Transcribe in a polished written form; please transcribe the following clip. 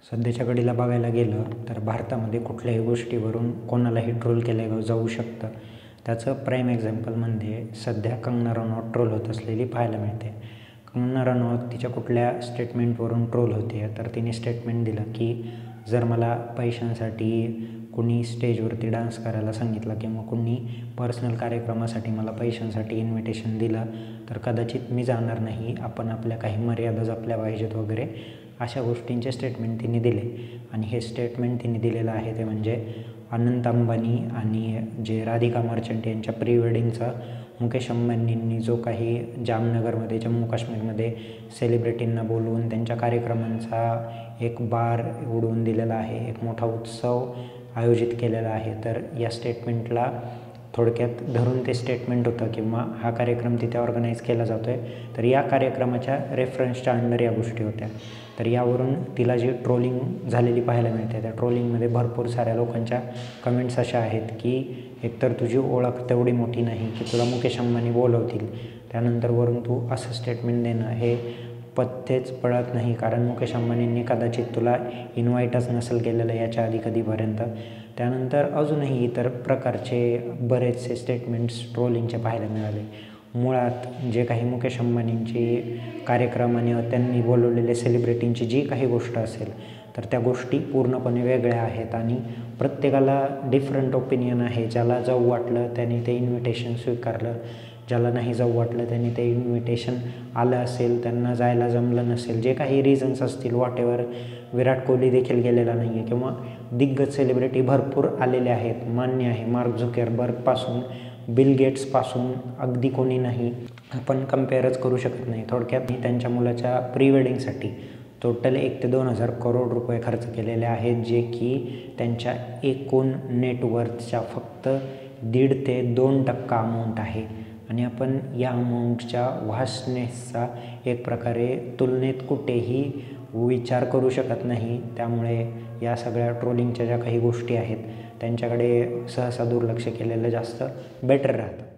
सध्याच्या घडीला बघायला गेलं तर भारतामध्ये कुठल्याही गोष्टीवरून कोणालाही ट्रोल केलं जाऊ शकतं. त्याचं प्राईम एक्झाम्पल म्हणजे सध्या कंगना रनौत ट्रोल होत असलेली पाहायला मिळते. कंगना रनौत तिच्या कुठल्या स्टेटमेंटवरून ट्रोल होते, तर तिने स्टेटमेंट दिलं की जर मला पैशांसाठी कुणी स्टेजवरती डान्स करायला सांगितलं किंवा कुणी पर्सनल कार्यक्रमासाठी मला पैशांसाठी इन्व्हिटेशन दिलं तर कदाचित मी जाणार नाही. आपण आपल्या काही मर्यादा जपल्या पाहिजेत वगैरे अशा गोष्टींचे स्टेटमेंट तिने दिले. आणि हे स्टेटमेंट तिने दिलेलं आहे ते म्हणजे अनंत अंबानी आणि जे राधिका मर्चंट यांच्या प्री वेडिंगचा मुकेश अंबानींनी जो काही जामनगरमध्ये जम्मू काश्मीरमध्ये सेलिब्रिटींना बोलवून त्यांच्या कार्यक्रमांचा एक बार उडवून दिलेला आहे, एक मोठा उत्सव आयोजित केलेला आहे. तर या स्टेटमेंटला थोडक्यात धरून ते स्टेटमेंट होतं किंवा हा कार्यक्रम तिथे ऑर्गनाईज केला जातो आहे, तर या कार्यक्रमाच्या रेफरन्सच्या अंडर या गोष्टी होत्या. तर यावरून तिला जी ट्रोलिंग झालेली पाहायला मिळते, त्या ट्रोलिंगमध्ये भरपूर साऱ्या लोकांच्या कमेंट्स अशा आहेत की एकतर तुझी ओळख तेवढी मोठी नाही की तुला मुकेश अंबानी बोलवतील, त्यानंतर वरून तू असं स्टेटमेंट देणं हे पत्तेच पडत नाही, कारण मुकेश अंबानींनी कदाचित तुला इन्व्हाइटच नसेल केलेलं याच्या आधी कधीपर्यंत. त्यानंतर अजूनही इतर प्रकारचे बरेचसे स्टेटमेंट्स ट्रोलिंगचे पाहायला मिळाले. मुळात जे काही मुकेश अंबानींची कार्यक्रम आणि त्यांनी बोलवलेले सेलिब्रिटींची जी काही गोष्ट असेल तर त्या गोष्टी पूर्णपणे वेगळ्या आहेत आणि प्रत्येकाला डिफरंट ओपिनियन आहे. ज्याला जाऊ वाटलं त्याने ते इन्व्हिटेशन स्वीकारलं, ज्याला नाही जाऊ वाटलं त्यांनी ते इन्व्हिटेशन आलं असेल, त्यांना जायला जमलं नसेल, जे काही रिझन्स असतील वॉटेवर. विराट कोहली देखील गेलेला नाही आहे किंवा दिग्गज सेलिब्रिटी भरपूर आलेले आहेत, मान्य आहे. मार्क झुकरबर्गपासून बिल गेट्सपासून अगदी कोणी नाही, आपण कम्पेअरच करू शकत नाही. थोडक्यात त्यांच्या मुलाच्या प्री वेडिंगसाठी टोटल 1 ते 2,000 करोड रुपये खर्च केलेले आहेत, जे की त्यांच्या एकूण नेटवर्थच्या फक्त 1.5 ते 2% अमाऊंट आहे. आणि आपण या अमाऊंटच्या व्हास्टनेसचा एक प्रकारे तुलनेत कुठेही विचार करू शकत नाही. त्यामुळे या सगळ्या ट्रोलिंगच्या ज्या काही गोष्टी आहेत त्यांच्याकडे सहसा दुर्लक्ष केलेलं जास्त बेटर राहतं.